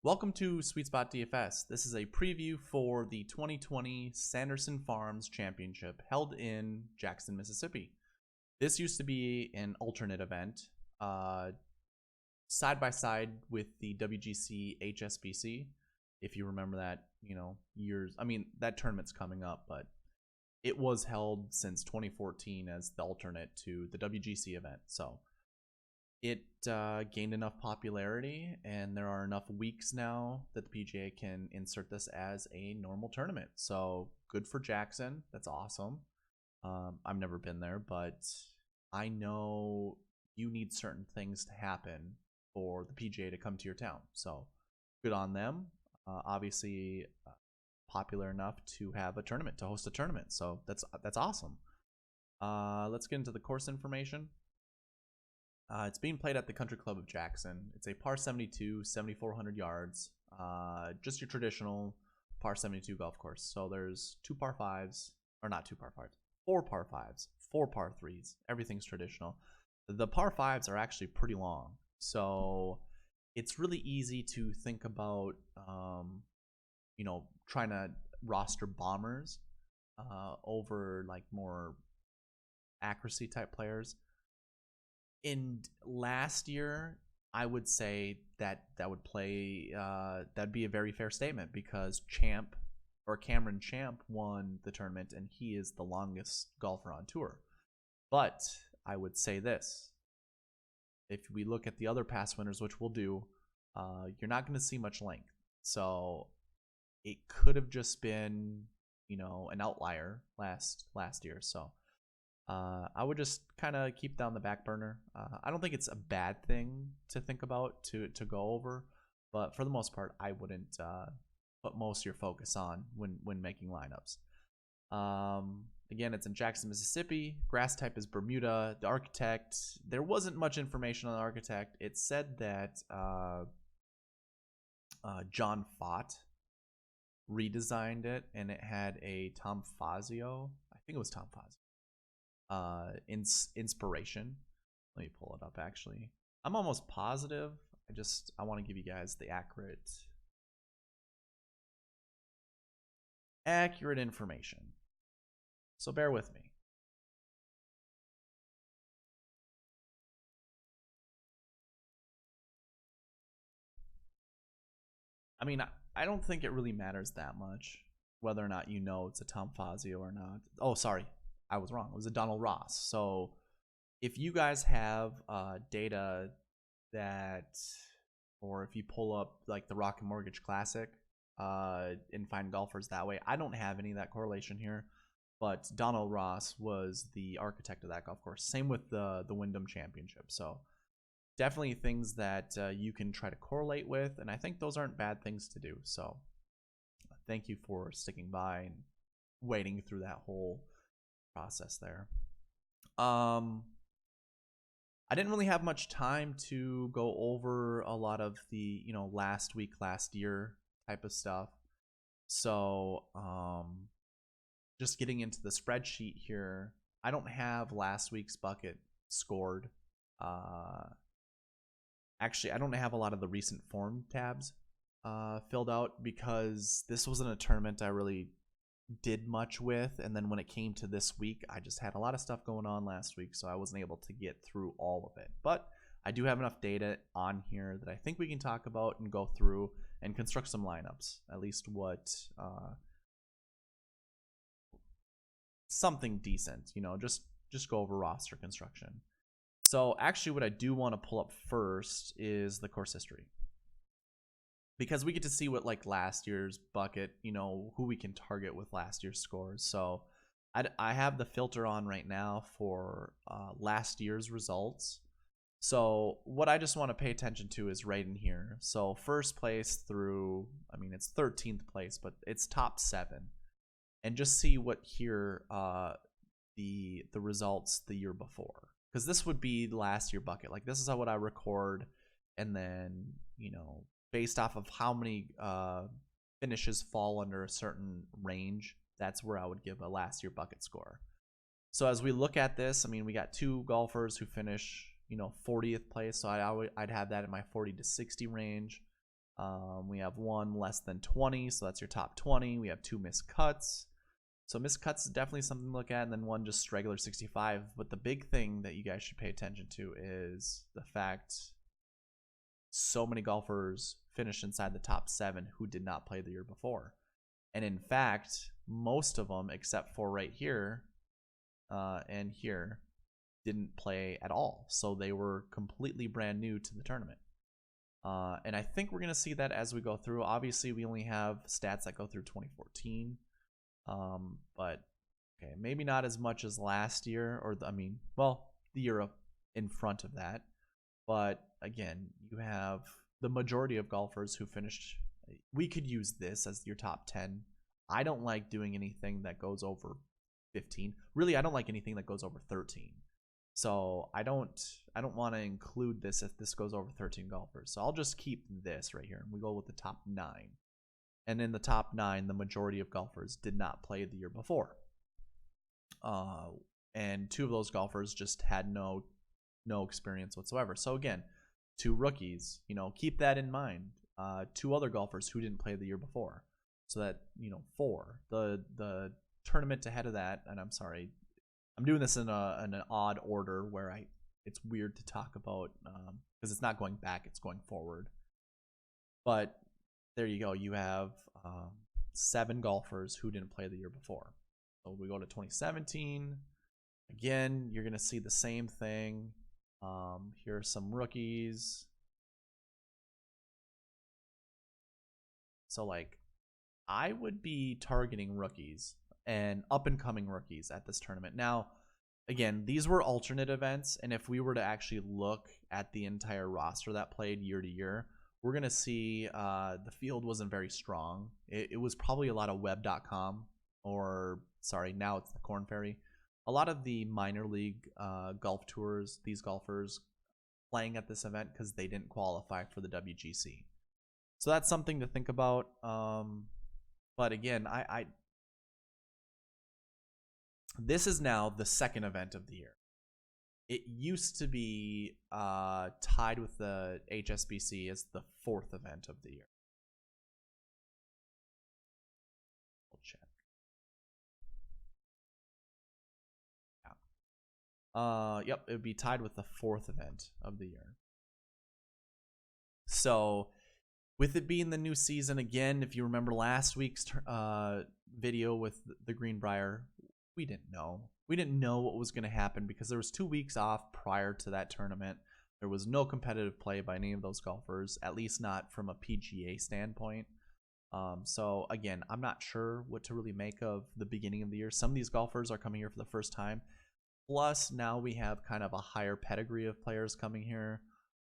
Welcome to Sweet Spot DFS. This is a preview for the 2020 Sanderson Farms Championship held in Jackson, Mississippi. This used to be an alternate event, side by side with the WGC-HSBC. If you remember that, that tournament's coming up, but it was held since 2014 as the alternate to the WGC event. So it gained enough popularity, and there are enough weeks now that the PGA can insert this as a normal tournament. So good for Jackson. That's awesome. I've never been there, but I know you need certain things to happen for the PGA to come to your town. So good on them. Obviously, popular enough to have a tournament, to host a tournament. So that's awesome. Let's get into the course information. It's being played at the Country Club of Jackson. It's a par 72, 7,400 yards. Just your traditional par 72 golf course. So there's four par 5s, 4 par 3s. Everything's traditional. The par 5s are actually pretty long. So it's really easy to think about, trying to roster bombers over like more accuracy type players. In last year, I would say that would play, that'd be a very fair statement, because Cameron Champ won the tournament, and he is the longest golfer on tour. But I would say this: if we look at the other past winners, which we'll do, you're not going to see much length. So it could have just been, an outlier last year. So I would just kind of keep that on the back burner. I don't think it's a bad thing to think about to go over, but for the most part, I wouldn't put most of your focus on when making lineups. Again, it's in Jackson, Mississippi. Grass type is Bermuda. The architect, there wasn't much information on the architect. It said that John Fott redesigned it, and it had a Tom Fazio. I think it was Tom Fazio. Inspiration. Let me pull it up. Actually, I'm almost positive. I want to give you guys the accurate information, so bear with me. I don't think it really matters that much whether or not it's a Tom Fazio or not. Oh, sorry, I was wrong. It was a Donald Ross. So if you guys have data that, or if you pull up like the Rocket Mortgage Classic and find golfers that way, I don't have any of that correlation here, but Donald Ross was the architect of that golf course. Same with the Wyndham Championship. So definitely things that you can try to correlate with, and I think those aren't bad things to do. So thank you for sticking by and waiting through that whole process there. I didn't really have much time to go over a lot of the last year type of stuff. So just getting into the spreadsheet here, I don't have last week's bucket scored. Actually, I don't have a lot of the recent form tabs filled out, because this wasn't a tournament I really did much with, and then when it came to this week, I just had a lot of stuff going on last week, so I wasn't able to get through all of it. But I do have enough data on here that I think we can talk about and go through and construct some lineups, at least something decent, just go over roster construction. So actually what I do want to pull up first is the course history, because we get to see what like last year's bucket, who we can target with last year's scores. So I have the filter on right now for last year's results. So what I just want to pay attention to is right in here. So first place through, it's 13th place, but it's top 7, and just see what here the results the year before, because this would be the last year bucket. Like, this is what I record, and then based off of how many finishes fall under a certain range, that's where I would give a last year bucket score. So as we look at this, we got 2 golfers who finish 40th place, so I'd have that in my 40 to 60 range. We have one less than 20, so that's your top 20. We have 2 missed cuts. So missed cuts is definitely something to look at, and then one just regular 65. But the big thing that you guys should pay attention to is the fact so many golfers finished inside the top 7 who did not play the year before. And in fact, most of them, except for right here and here, didn't play at all. So they were completely brand new to the tournament. And I think we're going to see that as we go through. Obviously, we only have stats that go through 2014. But okay, maybe not as much as last year, or the year in front of that. But again, you have the majority of golfers who finished. We could use this as your top 10. I don't like doing anything that goes over 15. Really, I don't like anything that goes over 13. So I don't want to include this if this goes over 13 golfers. So I'll just keep this right here, and we go with the top 9. And in the top 9, the majority of golfers did not play the year before. And 2 of those golfers just had no experience whatsoever. So again, 2 rookies, keep that in mind. 2 other golfers who didn't play the year before. So that, 4. The tournament ahead of that, and I'm sorry, I'm doing this in an odd order where it's weird to talk about because it's not going back, it's going forward. But there you go. You have 7 golfers who didn't play the year before. So we go to 2017. Again, you're going to see the same thing. Here are some rookies. So, I would be targeting rookies and up-and-coming rookies at this tournament. Now, again, these were alternate events, and if we were to actually look at the entire roster that played year to year, we're going to see the field wasn't very strong. It was probably a lot of web.com, or, sorry, now it's the Korn Ferry. A lot of the minor league golf tours, these golfers playing at this event because they didn't qualify for the WGC. So that's something to think about. But again, this is now the second event of the year. It used to be tied with the HSBC as the 4th event of the year. We'll check. Yeah. Yep, it would be tied with the 4th event of the year. So, with it being the new season, again, if you remember last week's video with the Greenbrier, we didn't know. We didn't know what was going to happen because there was 2 weeks off prior to that tournament. There was no competitive play by any of those golfers, at least not from a PGA standpoint. So again, I'm not sure what to really make of the beginning of the year. Some of these golfers are coming here for the first time. Plus, now we have kind of a higher pedigree of players coming here.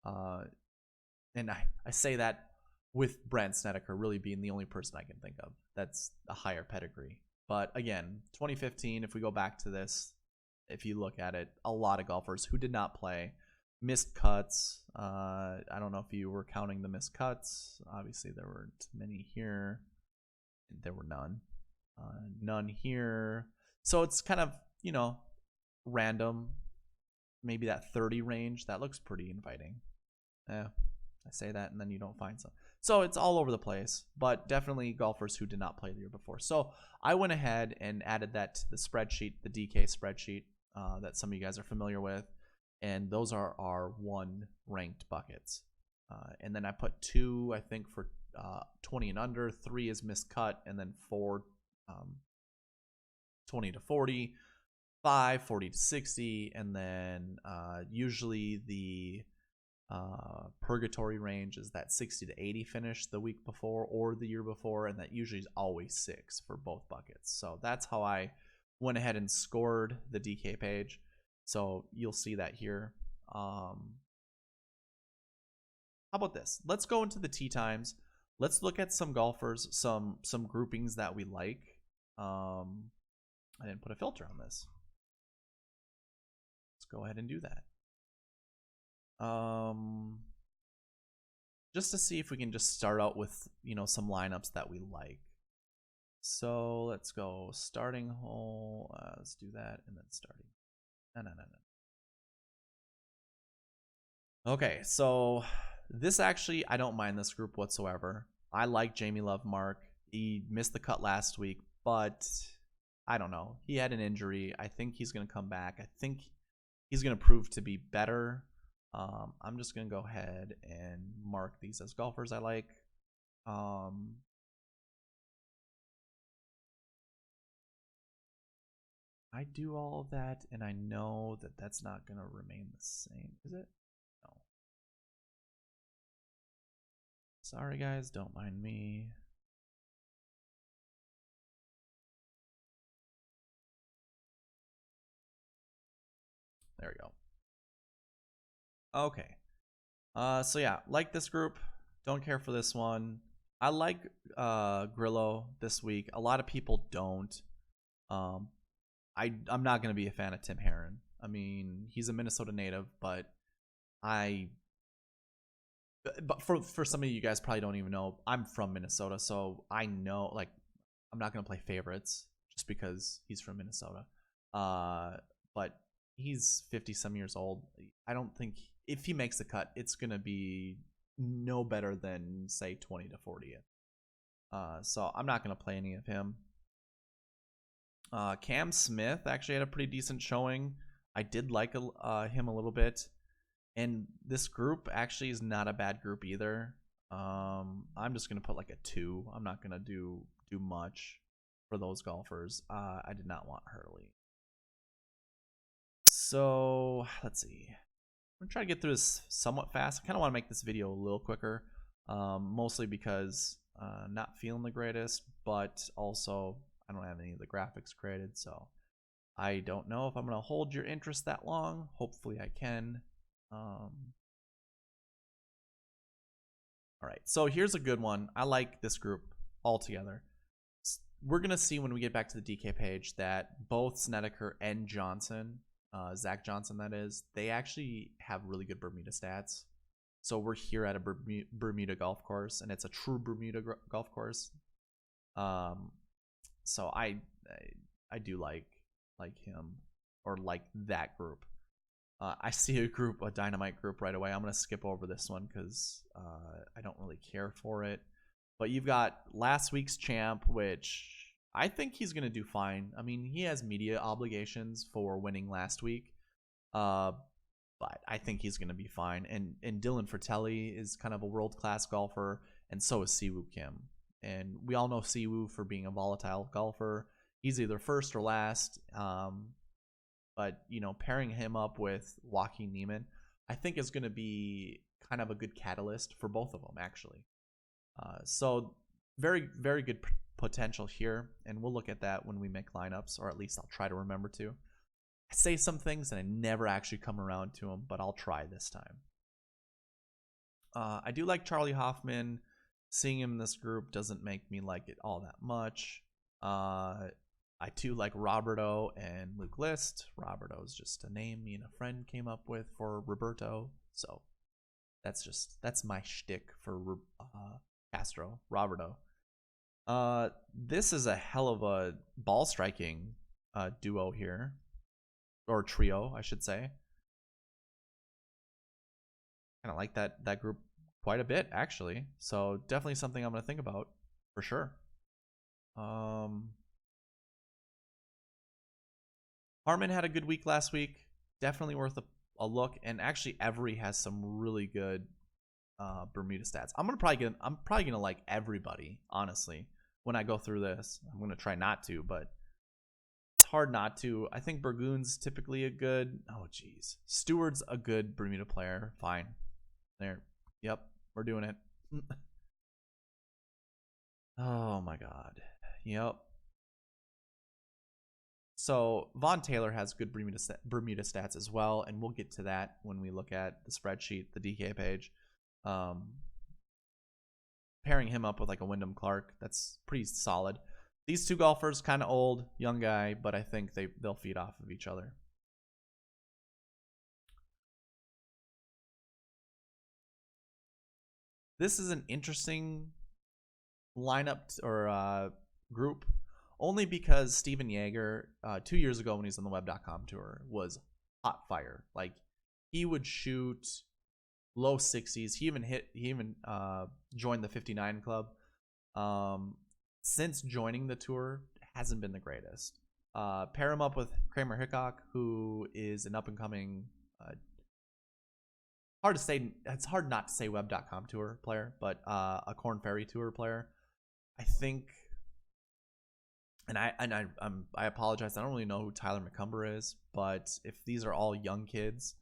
And I say that with Brent Snedeker really being the only person I can think of that's a higher pedigree. But again, 2015, if we go back to this, if you look at it, a lot of golfers who did not play, missed cuts. I don't know if you were counting the missed cuts. Obviously, there weren't many here. There were none. None here. So it's kind of, random. Maybe that 30 range. That looks pretty inviting. I say that and then you don't find some. So it's all over the place, but definitely golfers who did not play the year before. So I went ahead and added that to the spreadsheet, the DK spreadsheet that some of you guys are familiar with. And those are our 1 ranked buckets. And then I put 2, I think, for 20 and under. 3 is miscut, and then 4, 20 to 40. 5, 40 to 60. And then usually the purgatory range is that 60 to 80 finish the week before or the year before, and that usually is always 6 for both buckets. So that's how I went ahead and scored the DK page. So you'll see that here. How about this? Let's go into the tee times. Let's look at some golfers, some groupings that we like. I didn't put a filter on this. Let's go ahead and do that. Just to see if we can just start out with, some lineups that we like. So let's go starting hole. Let's do that, and then starting. No. Okay, so This actually, I don't mind this group whatsoever. I like Jamie Love Mark. He missed the cut last week, but I don't know. He had an injury. I think he's going to come back. I think he's going to prove to be better. I'm just going to go ahead and mark these as golfers I like. I do all of that, and I know that that's not going to remain the same, is it? No. Sorry, guys. Don't mind me. There we go. Okay. So yeah, like this group. Don't care for this one. I like Grillo this week. A lot of people don't. I'm not gonna be a fan of Tim Herron. I mean, he's a Minnesota native, but for some of you guys probably don't even know, I'm from Minnesota, so I know, like, I'm not gonna play favorites just because he's from Minnesota. But he's 50 some years old. I don't think if he makes the cut, it's gonna be no better than say 20 to 40th. So I'm not gonna play any of him. Cam Smith actually had a pretty decent showing. I did like him a little bit, and this group actually is not a bad group either. I'm just gonna put like a 2. I'm not gonna do much for those golfers. I did not want Hurley. So let's see. I'm gonna try to get through this somewhat fast. I kind of want to make this video a little quicker, mostly because not feeling the greatest, but also I don't have any of the graphics created, so I don't know if I'm gonna hold your interest that long. Hopefully I can. All right, so here's a good one. I like this group altogether. We're gonna see when we get back to the DK page that both Snedeker and Johnson, Zach Johnson that is, they actually have really good Bermuda stats. So we're here at a Bermuda golf course, and it's a true Bermuda golf course. So I do like him, or like that group. I see a dynamite group right away. I'm gonna skip over this one because I don't really care for it. But you've got last week's champ, which I think he's gonna do fine. I mean, he has media obligations for winning last week, but I think he's gonna be fine. And Dylan Fratelli is kind of a world-class golfer, and so is Siwoo Kim. And we all know Siwoo for being a volatile golfer. He's either first or last. But, you know, pairing him up with Joaquin Niemann, I think is going to be kind of a good catalyst for both of them, actually. So very, very good potential here. And we'll look at that when we make lineups, or at least I'll try to remember to. I say some things and I never actually come around to them, but I'll try this time. I do like Charlie Hoffman. Seeing him in this group doesn't make me like it all that much. I too like Roberto and Luke List. Roberto's just a name me and a friend came up with for Roberto. So that's my shtick for Castro, Roberto. This is a hell of a ball striking duo here. Or trio, I should say. Kind of like that group quite a bit, actually. So definitely something I'm going to think about for sure. Harmon had a good week last week. Definitely worth a look. And actually, Every has some really good Bermuda stats. I'm probably gonna like everybody, honestly, when I go through this. I'm gonna try not to, but it's hard not to. I think Burgoon's typically a good. Oh, geez, Stewart's a good Bermuda player. Fine, there. Yep, we're doing it. Oh my God. Yep. So Vaughn Taylor has good Bermuda stats as well, and we'll get to that when we look at the spreadsheet, the DK page. Pairing him up with like a Wyndham Clark, that's pretty solid. These two golfers, kind of old, young guy, but I think they'll feed off of each other. This is an interesting lineup or group. Only because Steven Yeager, 2 years ago when he was on the Web.com tour, was hot fire. Like, he would shoot low 60s. He even joined the 59 club. Since joining the tour, hasn't been the greatest. Pair him up with Kramer Hickok, who is an up and coming, hard to say, it's hard not to say web.com tour player, but a Corn Ferry tour player. I think, and I apologize, I don't really know who Tyler McCumber is, but if these are all young kids,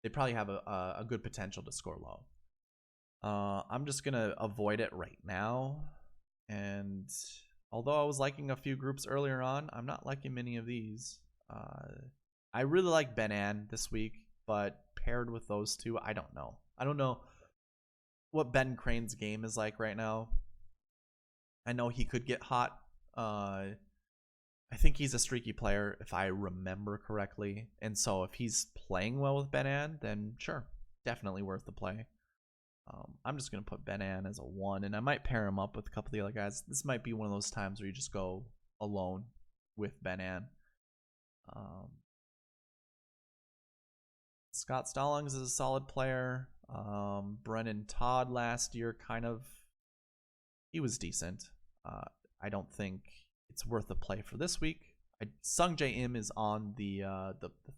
they probably have a good potential to score low. I'm just gonna avoid it right now. And although I was liking a few groups earlier on, I'm not liking many of these. I really like Ben An this week, but paired with those two, I don't know. I don't know what Ben Crane's game is like right now. I know he could get hot. I think he's a streaky player, if I remember correctly. And so if he's playing well with Ben An, then sure, definitely worth the play. I'm just going to put Ben An as a 1, and I might pair him up with a couple of the other guys. This might be one of those times where you just go alone with Ben An. Scott Stallings is a solid player. Brennan Todd last year, he was decent. I don't think it's worth a play for this week. Sung J Im is on the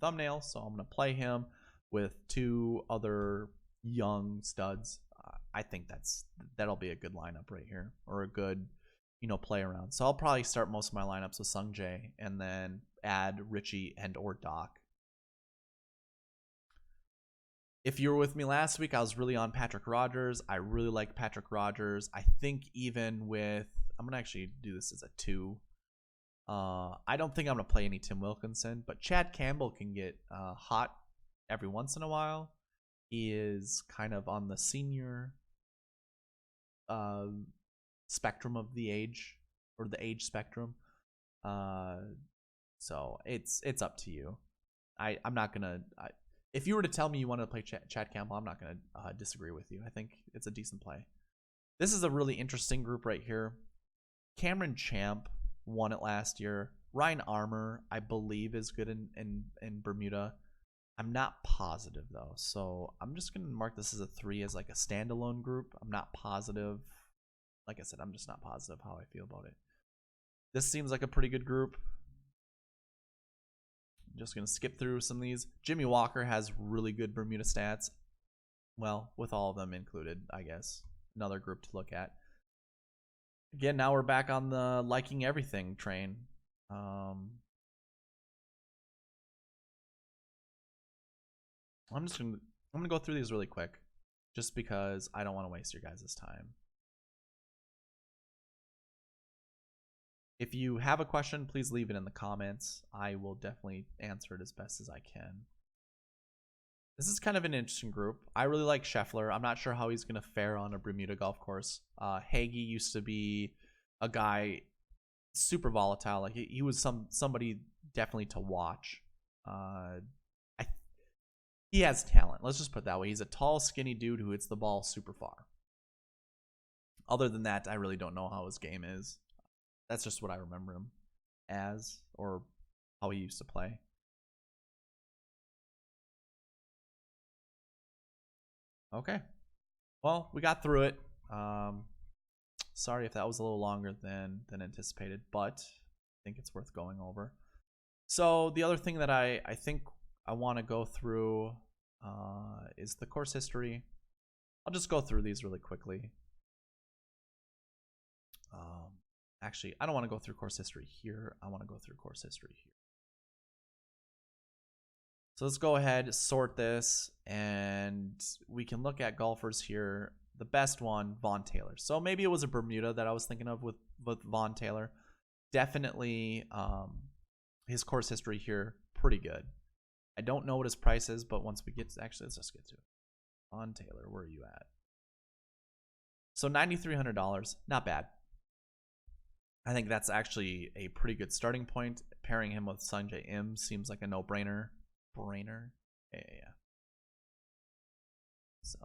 thumbnail, so I'm going to play him with 2 other young studs. I think that'll be a good lineup right here, or a good play around. So I'll probably start most of my lineups with Sung J and then add Richie and or Doc. If you were with me last week, I was really on Patrick Rogers. I really like Patrick Rogers. I think even with, I'm going to actually do this as a 2. I don't think I'm going to play any Tim Wilkinson, but Chad Campbell can get hot every once in a while. He is kind of on the senior spectrum of the age, or the age spectrum. So it's up to you. I'm not going to... If you were to tell me you wanted to play Chad Campbell, I'm not going to disagree with you. I think it's a decent play. This is a really interesting group right here. Cameron Champ won it last year. Ryan Armour, I believe, is good in Bermuda. I'm not positive, though. So I'm just going to mark this as a 3 as like a standalone group. I'm not positive. Like I said, I'm just not positive how I feel about it. This seems like a pretty good group. I'm just going to skip through some of these. Jimmy Walker has really good Bermuda stats. Well, with all of them included, I guess. Another group to look at. Again, now we're back on the liking everything train. I'm gonna go through these really quick, just because I don't want to waste your guys' time. If you have a question, please leave it in the comments. I will definitely answer it as best as I can. This is kind of an interesting group. I really like Scheffler. I'm not sure how he's going to fare on a Bermuda golf course. Hagee used to be a guy super volatile. Like he was somebody definitely to watch. He has talent. Let's just put it that way. He's a tall, skinny dude who hits the ball super far. Other than that, I really don't know how his game is. That's just what I remember him as, or how he used to play. Okay. Well, we got through it. Sorry if that was a little longer than anticipated, but I think it's worth going over. So the other thing that I think I want to go through is the course history. I'll just go through these really quickly. Actually, I don't want to go through course history here. I want to go through course history here. So let's go ahead, sort this, and we can look at golfers here. The best one, Vaughn Taylor. So maybe it was a Bermuda that I was thinking of with Vaughn Taylor. Definitely his course history here, pretty good. I don't know what his price is, but once we get to, actually, let's just get to it. Vaughn Taylor, where are you at? So $9,300, not bad. I think that's actually a pretty good starting point. Pairing him with Sung J Im seems like a no-brainer. Yeah. So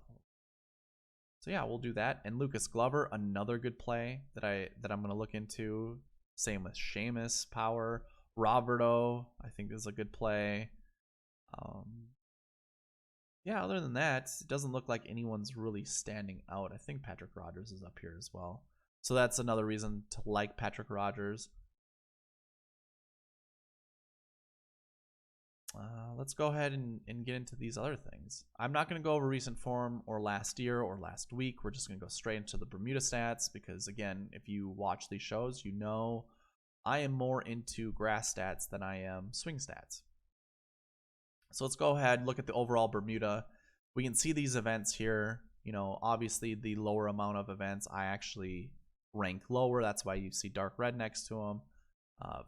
yeah, we'll do that. And Lucas Glover, another good play that I'm gonna look into. Same with Seamus Power. Roberto, I think is a good play. yeah, other than that, it doesn't look like anyone's really standing out. I think Patrick Rogers is up here as well. So that's another reason to like Patrick Rogers. Let's go ahead and get into these other things. I'm not going to go over recent form or last year or last week. We're just going to go straight into the Bermuda stats because, again, if you watch these shows, you know I am more into grass stats than I am swing stats. So let's go ahead and look at the overall Bermuda. We can see these events here. You know, obviously the lower amount of events I actually rank lower. That's why you see dark red next to them.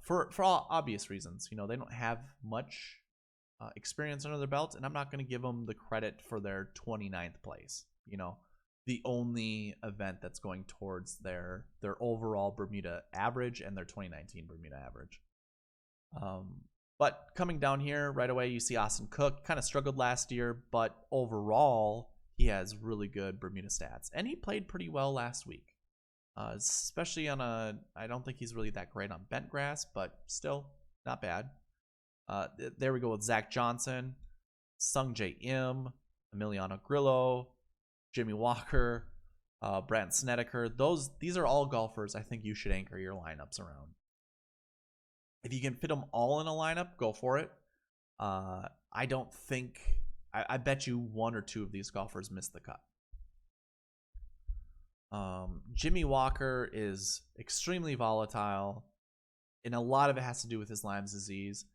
For all obvious reasons. You know, they don't have much experience under their belt, and I'm not going to give them the credit for their 29th place. You know, the only event that's going towards their overall Bermuda average and their 2019 Bermuda average. But coming down here right away, you see Austin Cook kind of struggled last year, but overall he has really good Bermuda stats, and he played pretty well last week. Especially on I don't think he's really that great on bent grass, but still not bad. There we go with Zach Johnson, Sungjae Im, Emiliano Grillo, Jimmy Walker, Brant Snedeker. These are all golfers I think you should anchor your lineups around. If you can fit them all in a lineup, go for it. I don't think I bet you one or two of these golfers miss the cut. Jimmy Walker is extremely volatile, and a lot of it has to do with his Lyme's disease.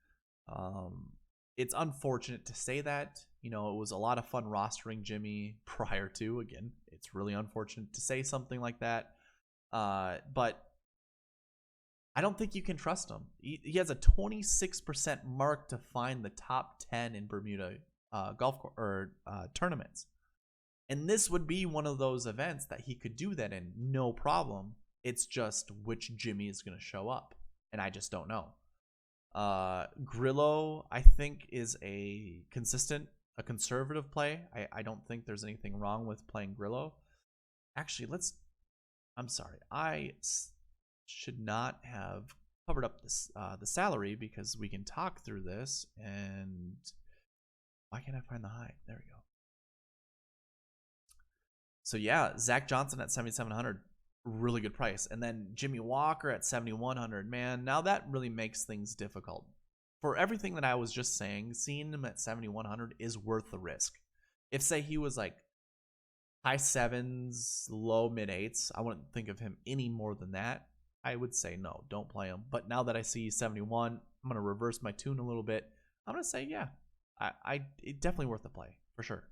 It's unfortunate to say that. You know, it was a lot of fun rostering Jimmy prior to. Again, it's really unfortunate to say something like that. But I don't think you can trust him. He has a 26% mark to find the top 10 in Bermuda tournaments. And this would be one of those events that he could do that in, no problem. It's just which Jimmy is going to show up, and I just don't know. Grillo, I think, is a conservative play. I don't think there's anything wrong with playing Grillo. Actually, I'm sorry. I should not have covered up this the salary, because we can talk through this. And why can't I find the high? There we go. So yeah, Zach Johnson at 7,700, really good price. And then Jimmy Walker at 7,100. Man, now that really makes things difficult. For everything that I was just saying, seeing him at 7,100 is worth the risk. If, say, he was like high sevens, low mid eights, I wouldn't think of him any more than that. I would say no, don't play him. But now that I see 71, I'm going to reverse my tune a little bit. I'm going to say, yeah, it's definitely worth the play, for sure.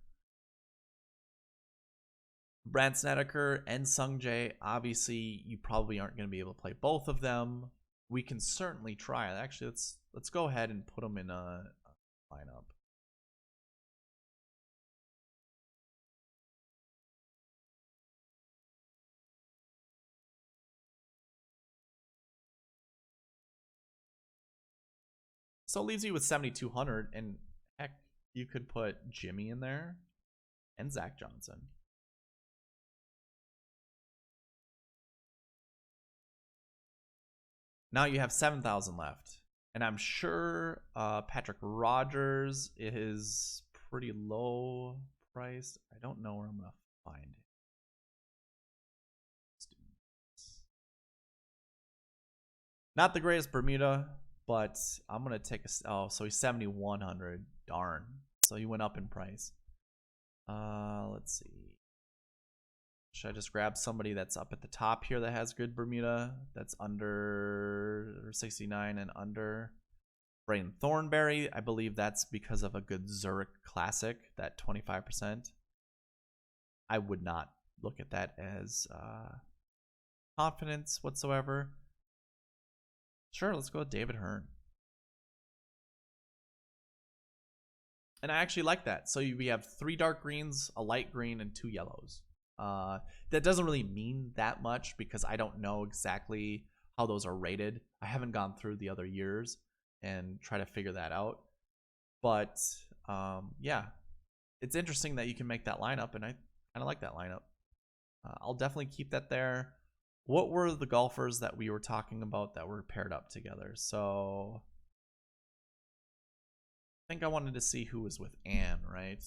Brant Snedeker and Sungjae, obviously you probably aren't going to be able to play both of them. We can certainly try. Actually, let's go ahead and put them in a lineup. So it leaves you with 7,200, and heck, you could put Jimmy in there and Zach Johnson. Now you have 7,000 left, and I'm sure Patrick Rogers is pretty low priced. I don't know where I'm gonna find it. Not the greatest Bermuda, but I'm gonna take so he's 7,100. Darn. So he went up in price. Let's see. Should I just grab somebody that's up at the top here that has good Bermuda, that's under 69 and under? Braden Thornberry, I believe that's because of a good Zurich Classic, that 25%. I would not look at that as confidence whatsoever. Sure, let's go with David Hearn. And I actually like that. So we have 3 dark greens, a light green, and 2 yellows. That doesn't really mean that much because I don't know exactly how those are rated. I haven't gone through the other years and try to figure that out. But yeah, it's interesting that you can make that lineup, and I kind of like that lineup. I'll definitely keep that there. What were the golfers that we were talking about that were paired up together? So I think I wanted to see who was with Ann, right?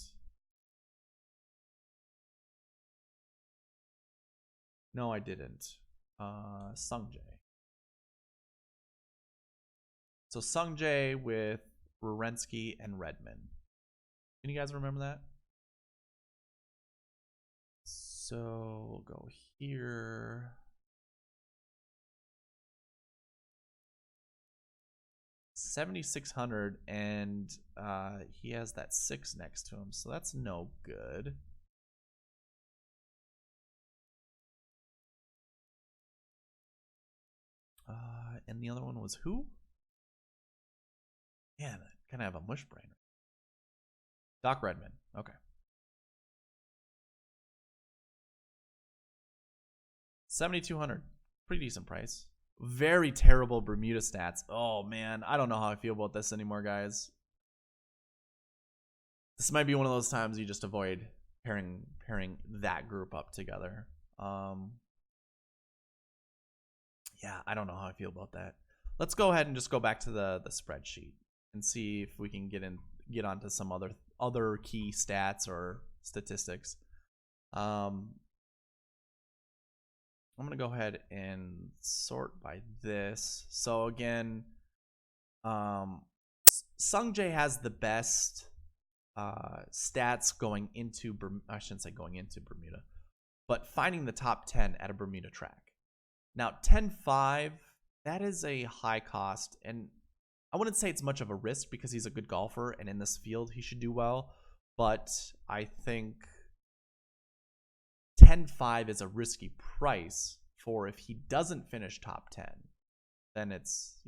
No, I didn't. Sungjae. So Sungjae with Werenski and Redmond. Can you guys remember that? So we'll go here. $7,600, and he has that 6 next to him, so that's no good. And the other one was who? Man, I kind of have a mush brain. Doc Redmond. Okay. $7,200. Pretty decent price. Very terrible Bermuda stats. Oh, man. I don't know how I feel about this anymore, guys. This might be one of those times you just avoid pairing that group up together. Yeah, I don't know how I feel about that. Let's go ahead and just go back to the spreadsheet and see if we can get onto some other key stats or statistics. I'm gonna go ahead and sort by this. So again, Sungjae has the best stats going into I shouldn't say going into Bermuda, but finding the top 10 at a Bermuda track. Now 10-5, that is a high cost, and I wouldn't say it's much of a risk because he's a good golfer and in this field he should do well, but I think 10-5 is a risky price for if he doesn't finish top 10, then it's,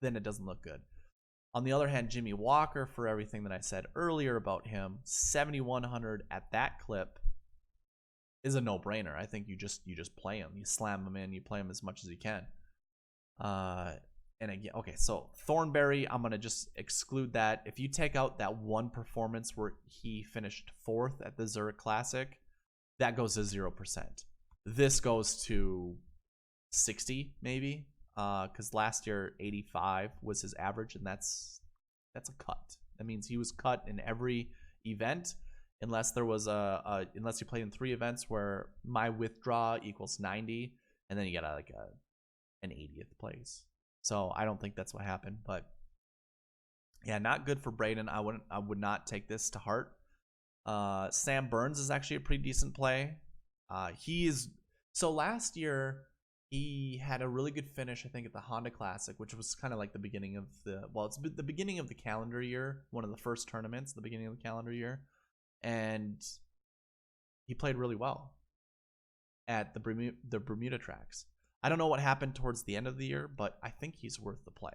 then it doesn't look good. On the other hand, Jimmy Walker, for everything that I said earlier about him, 7,100 at that clip is a no-brainer. I think you just play him. You slam him in, you play him as much as you can. And again, okay, so Thornberry, I'm going to just exclude that. If you take out that one performance where he finished 4th at the Zurich Classic, that goes to 0%. This goes to 60 maybe, because last year 85 was his average, and that's a cut. That means he was cut in every event, unless there was unless you played in 3 events where my withdraw equals 90, and then you get an 80th place. So I don't think that's what happened, but yeah, not good for Braden. I would not take this to heart. Sam Burns is actually a pretty decent play. So last year he had a really good finish, I think, at the Honda Classic, which was kind of like the beginning of it's the beginning of the calendar year, one of the first tournaments, the beginning of the calendar year, and he played really well at the Bermuda tracks. I don't know what happened towards the end of the year, but I think he's worth the play,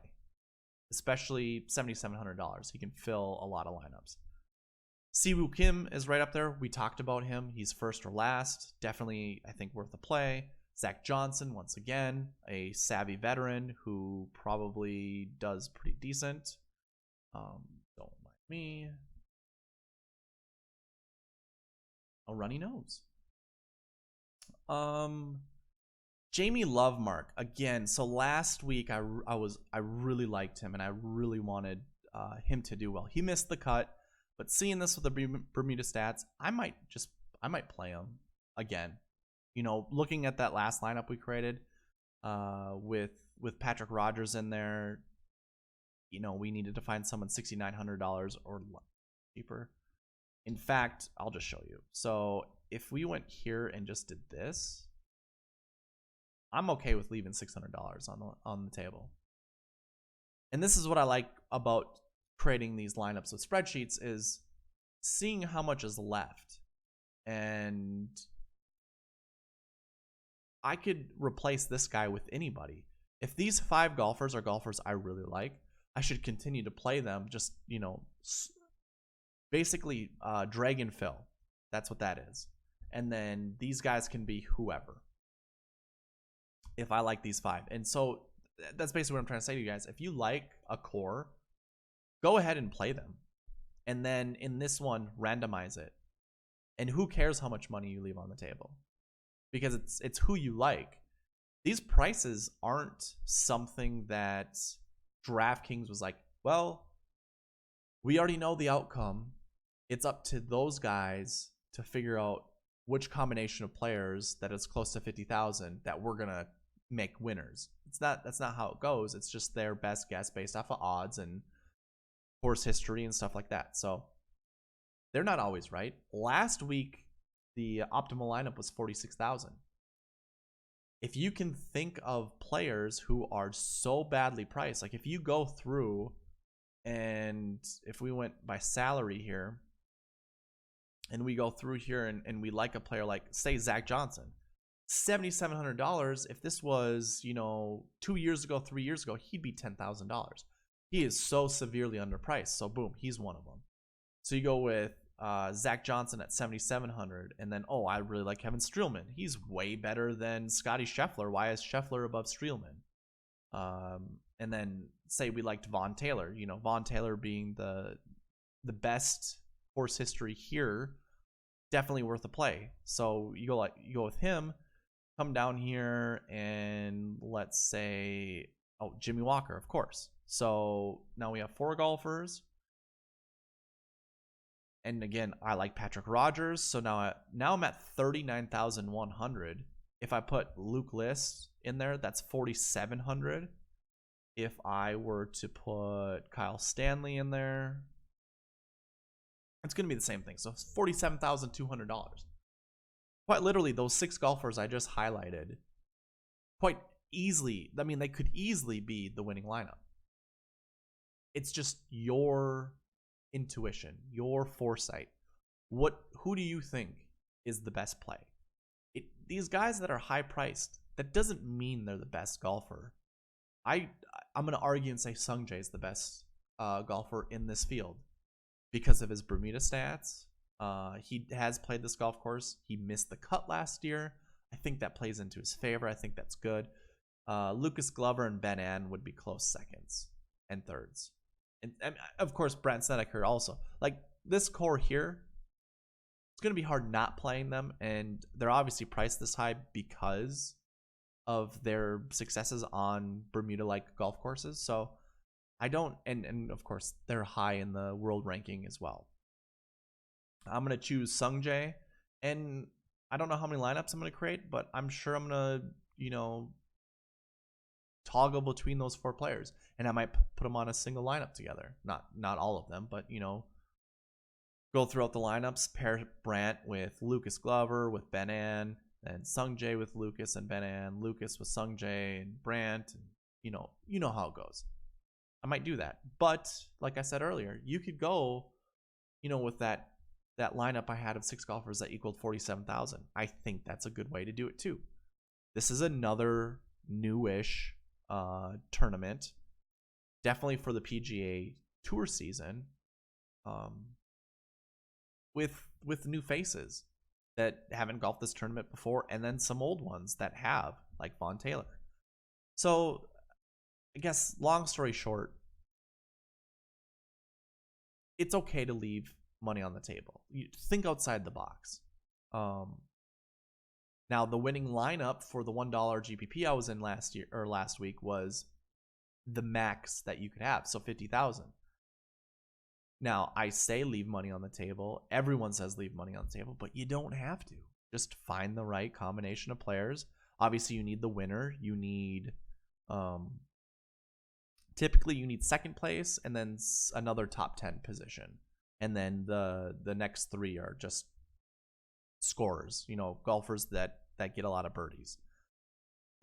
especially $7,700. He can fill a lot of lineups. Siwoo Kim is right up there. We talked about him. He's first or last. Definitely, I think, worth a play. Zach Johnson, once again, a savvy veteran who probably does pretty decent. Don't mind me. A runny nose. Jamie Lovemark, again. So last week I really liked him and I really wanted him to do well. He missed the cut, but seeing this with the Bermuda stats, I might play him again. Looking at that last lineup we created with Patrick Rogers in there, we needed to find someone $6,900 or cheaper. In fact, I'll just show you. So if we went here and just did this, I'm okay with leaving $600 on the table. And this is what I like about creating these lineups with spreadsheets, is seeing how much is left. And I could replace this guy with anybody. If these 5 golfers are golfers I really like, I should continue to play them. Just, basically drag and fill. That's what that is. And then these guys can be whoever, if I like these 5. And so that's basically what I'm trying to say to you guys. If you like a core, go ahead and play them. And then in this one, randomize it. And who cares how much money you leave on the table? Because it's who you like. These prices aren't something that DraftKings was like, well, we already know the outcome. It's up to those guys to figure out which combination of players that is close to 50,000 that we're gonna make winners. That's not how it goes. It's just their best guess based off of odds and course history and stuff like that. So they're not always right. Last week, the optimal lineup was 46,000. If you can think of players who are so badly priced, like if you go through and if we went by salary here and we go through here and we like a player like, say, Zach Johnson, $7,700. If this was, 2 years ago, 3 years ago, he'd be $10,000. He is so severely underpriced. So boom, he's one of them. So you go with Zach Johnson at 7,700, and then I really like Kevin Streelman. He's way better than Scotty Scheffler. Why is Scheffler above Streelman? And then say we liked Vaughn Taylor. Vaughn Taylor being the best course history here, definitely worth a play. So you go with him. Come down here and let's say, Jimmy Walker, of course. So now we have 4 golfers. And again, I like Patrick Rogers. So now I'm at 39,100. If I put Luke List in there, that's 4,700. If I were to put Kyle Stanley in there, it's going to be the same thing. So it's $47,200. Quite literally, those 6 golfers I just highlighted, quite easily, they could easily be the winning lineup. It's just your intuition, your foresight. Who do you think is the best play? These guys that are high priced, that doesn't mean they're the best golfer. I'm going to argue and say Sung Jae is the best golfer in this field because of his Bermuda stats. He has played this golf course. He missed the cut last year. I think that plays into his favor. I think that's good. Lucas Glover and Ben An would be close seconds and thirds. And of course, Brent Snedeker also. Like this core here, it's going to be hard not playing them. And they're obviously priced this high because of their successes on Bermuda-like golf courses. So I don't, and of course, they're high in the world ranking as well. I'm going to choose Sung Jae, and I don't know how many lineups I'm going to create, but I'm sure I'm going to, toggle between those 4 players, and I might put them on a single lineup together. Not all of them, but, go throughout the lineups, pair Brandt with Lucas Glover, with Ben An, and Sung Jae with Lucas and Ben An, Lucas with Sung Jae and Brandt, and, you know how it goes. I might do that. But, like I said earlier, you could go, with that lineup I had of 6 golfers that equaled 47,000. I think that's a good way to do it too. This is another newish tournament, definitely for the PGA Tour season, with new faces that haven't golfed this tournament before, and then some old ones that have, like Vaughn Taylor. So, I guess long story short, it's okay to leave money on the table. You think outside the box. Now the winning lineup for the $1 GPP I was in last week was the max that you could have, so 50,000. Now I say leave money on the table. Everyone says leave money on the table, but you don't have to. Just find the right combination of players. Obviously, you need the winner. You need, typically you need second place and then another top 10 position. And then the next 3 are just scorers, golfers that get a lot of birdies.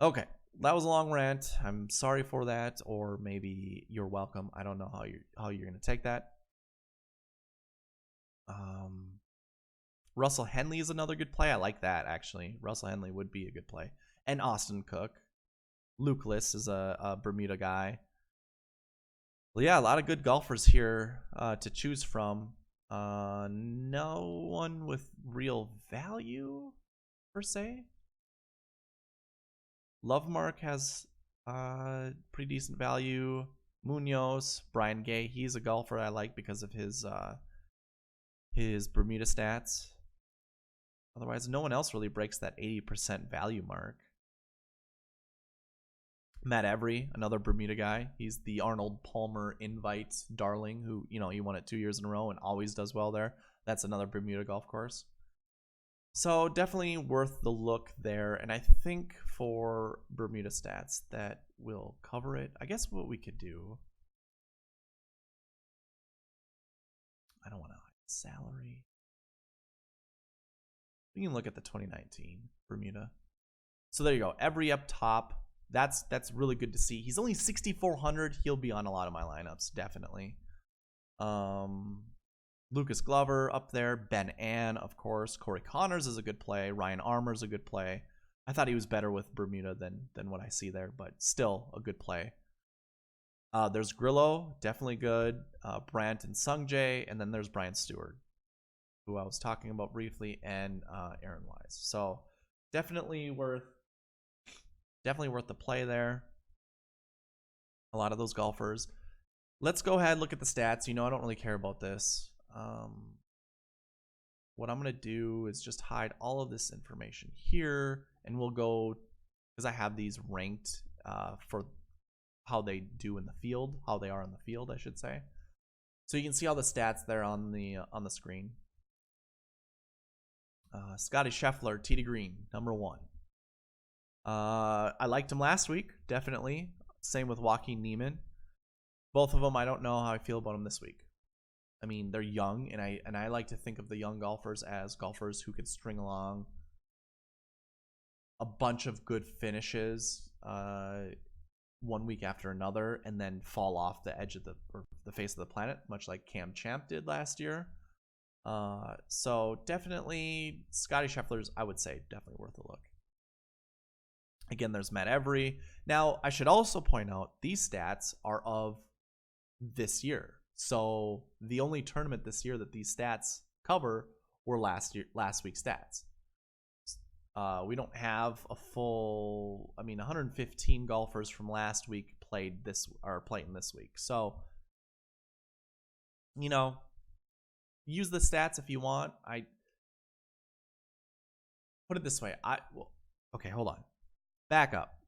Okay, that was a long rant. I'm sorry for that, or maybe you're welcome. I don't know how you're going to take that. Russell Henley is another good play. I like that, actually. Russell Henley would be a good play. And Austin Cook. Luke List is a Bermuda guy. Well, yeah, a lot of good golfers here to choose from. No one with real value, per se. Lovemark has pretty decent value. Munoz, Brian Gay, he's a golfer I like because of his Bermuda stats. Otherwise, no one else really breaks that 80% value mark. Matt Every, another Bermuda guy. He's the Arnold Palmer invite darling who, he won it 2 years in a row and always does well there. That's another Bermuda golf course. So definitely worth the look there. And I think for Bermuda stats that will cover it. I guess what we could do, I don't want to hide salary. We can look at the 2019 Bermuda. So there you go. Every up top. That's really good to see. He's only 6,400. He'll be on a lot of my lineups, definitely. Lucas Glover up there. Ben Ann, of course. Corey Connors is a good play. Ryan Armour's a good play. I thought he was better with Bermuda than what I see there, but still a good play. There's Grillo, definitely good. Brandt and Sungjae, and then there's Brian Stewart, who I was talking about briefly, and Aaron Wise. So definitely worth the play there. A lot of those golfers. Let's go ahead and look at the stats. I don't really care about this. What I'm going to do is just hide all of this information here, and we'll go, because I have these ranked for how they do in the field, how they are in the field, I should say. So you can see all the stats there on the screen. Scotty Scheffler, tee to green, number 1. I liked him last week, definitely. Same with Joaquin Niemann. Both of them, I don't know how I feel about them this week. I mean, they're young, and I like to think of the young golfers as golfers who could string along a bunch of good finishes one week after another, and then fall off the edge of the face of the planet, much like Cam Champ did last year. So definitely Scotty Scheffler's, I would say, definitely worth a look. Again, there's Matt Every. Now, I should also point out these stats are of this year. So the only tournament this year that these stats cover were last week's stats. We don't have a full, 115 golfers from last week playing this week. So, use the stats if you want. I put it this way. Okay, hold on. Back up.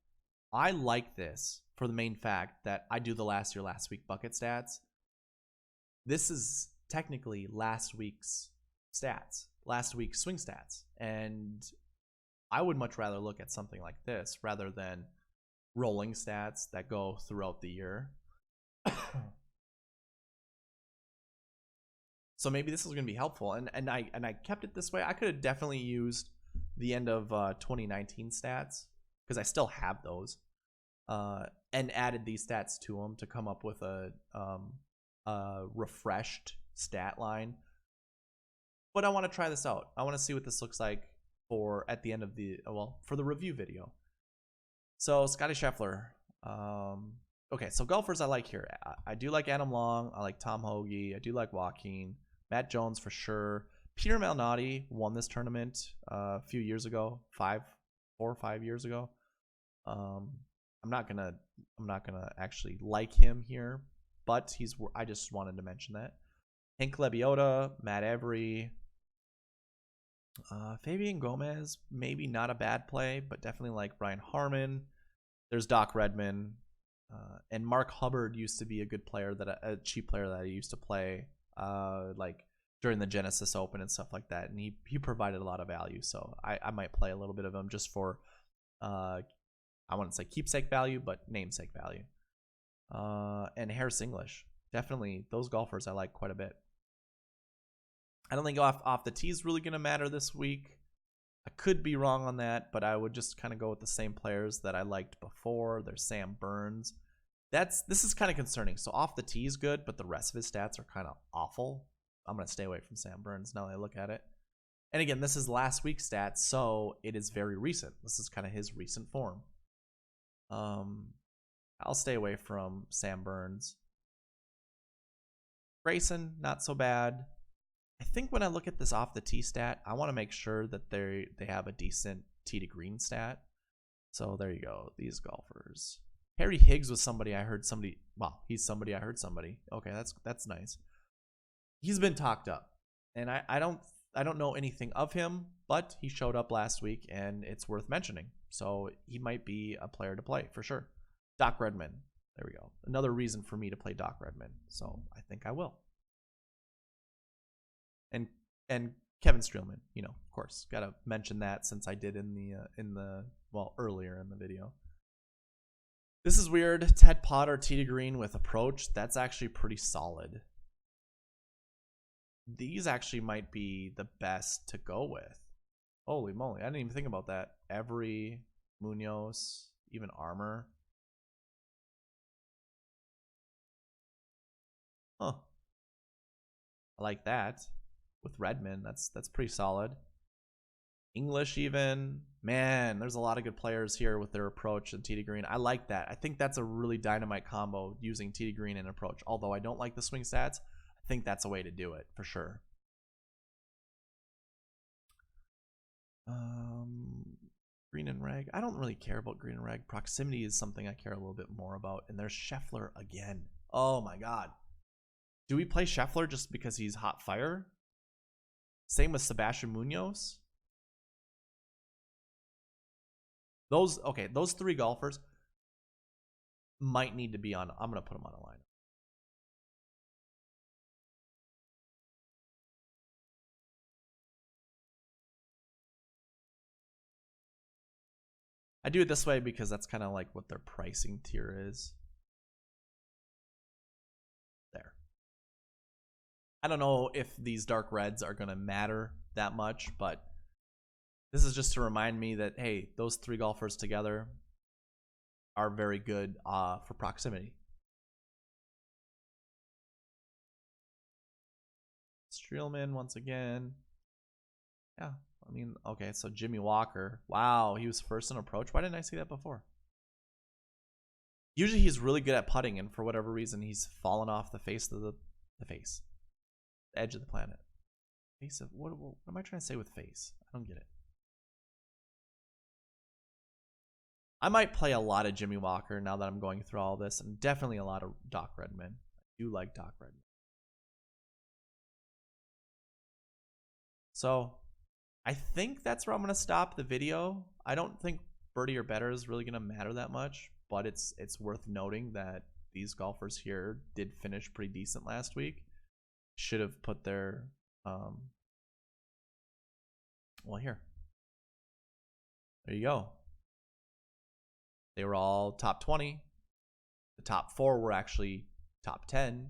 I like this for the main fact that I do the last week bucket stats. This is technically last week's stats, last week's swing stats. And I would much rather look at something like this rather than rolling stats that go throughout the year. So maybe this is going to be helpful. And I kept it this way. I could have definitely used the end of 2019 stats, because I still have those, and added these stats to them to come up with a refreshed stat line. But I want to try this out. I want to see what this looks like at the end of for the review video. So Scotty Scheffler. Okay, so golfers I like here. I do like Adam Long. I like Tom Hoagie. I do like Joaquin. Matt Jones for sure. Peter Malnati won this tournament a few years ago, 4 or 5 years ago. I'm not gonna actually like him here, but I just wanted to mention that. Hank Lebioda, Matt Every, Fabian Gomez, maybe not a bad play, but definitely like Brian Harmon. There's Doc Redman, and Mark Hubbard used to be a good player, a cheap player that I used to play, like during the Genesis Open and stuff like that, and he provided a lot of value. So I might play a little bit of him just for, I wouldn't say keepsake value, but namesake value. And Harris English, definitely those golfers I like quite a bit. I don't think off the tee is really going to matter this week. I could be wrong on that, but I would just kind of go with the same players that I liked before. There's Sam Burns. This is kind of concerning. So off the tee is good, but the rest of his stats are kind of awful. I'm going to stay away from Sam Burns now that I look at it. And again, this is last week's stats, so it is very recent. This is kind of his recent form. I'll stay away from Sam Burns. Grayson, not so bad. I think when I look at this off the tee stat, I want to make sure that they have a decent tee to green stat. So there you go. These golfers. Harry Higgs was somebody I heard somebody. Well, he's somebody I heard somebody. Okay, that's nice. He's been talked up, and I don't know anything of him, but he showed up last week, and it's worth mentioning. So he might be a player to play for sure. Doc Redman. There we go. Another reason for me to play Doc Redman. So I think I will. And Kevin Streelman, you know, of course, gotta mention that since I did in the well, earlier in the video. This is weird. Ted Potter, tee to green with approach. That's actually pretty solid. These actually might be the best to go with. Holy moly, I didn't even think about that. Every, Munoz, even Armour. Huh. I like that. With Redmond, that's pretty solid. English even. Man, there's a lot of good players here with their approach and tee to green. I like that. I think that's a really dynamite combo using tee to green and approach. Although I don't like the swing stats, I think that's a way to do it for sure. Green and reg. I don't really care about green and reg. Proximity is something I care a little bit more about. And there's Scheffler again. Oh my god. Do we play Scheffler just because he's hot fire? Same with Sebastian Munoz. Those three golfers might need to be on. I'm going to put them on a line. I do it this way because that's kind of like what their pricing tier is. There. I don't know if these dark reds are going to matter that much, but this is just to remind me that, hey, those three golfers together are very good for proximity. Streelman once again. Yeah, I mean, okay, so Jimmy Walker. Wow, he was first in approach. Why didn't I see that before? Usually he's really good at putting, and for whatever reason, he's fallen off the face of the edge of the planet. Face of what am I trying to say with face? I don't get it. I might play a lot of Jimmy Walker now that I'm going through all this, and definitely a lot of Doc Redman. I do like Doc Redman. So I think that's where I'm going to stop the video. I don't think birdie or better is really going to matter that much, but it's worth noting that these golfers here did finish pretty decent last week. Should have put their well, here. There you go. They were all top 20. The top 4 were actually top 10.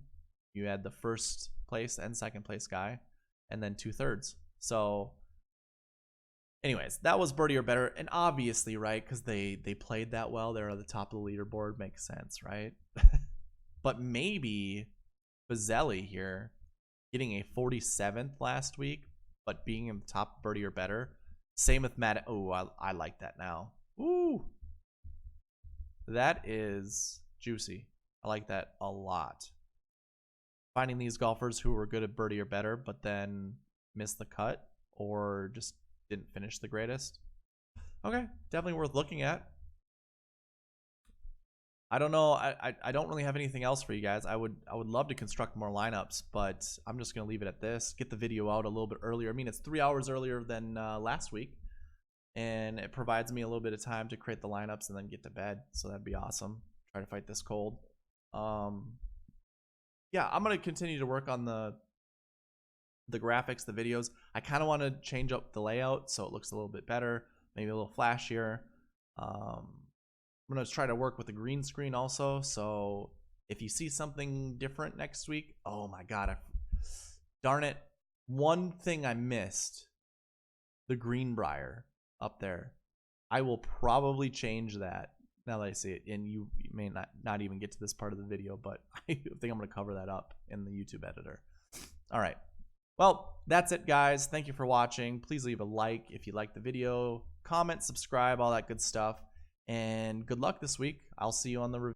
You had the first place and second place guy, and then 2/3. So anyways, that was birdie or better. And obviously, right, because they played that well, they're at the top of the leaderboard. Makes sense, right? But maybe Bazzelli here getting a 47th last week, but being in the top birdie or better. Same with Matt. Oh, I like that now. Ooh. That is juicy. I like that a lot. Finding these golfers who were good at birdie or better, but then missed the cut or just didn't finish the greatest. Okay, definitely worth looking at. I don't know. I don't really have anything else for you guys. I would love to construct more lineups, but I'm just gonna leave it at this. Get the video out a little bit earlier. I mean, it's 3 hours earlier than last week, and it provides me a little bit of time to create the lineups and then get to bed. So that'd be awesome. Try to fight this cold. Yeah, I'm gonna continue to work on the graphics, the videos. I kind of want to change up the layout so it looks a little bit better, maybe a little flashier. I'm going to try to work with the green screen also, so if you see something different next week, oh my god, darn it, one thing I missed, the Greenbrier up there. I will probably change that now that I see it, and you may not even get to this part of the video, but I think I'm going to cover that up in the YouTube editor. All right. Well, that's it, guys. Thank you for watching. Please leave a like if you liked the video. Comment, subscribe, all that good stuff. And good luck this week. I'll see you on the review.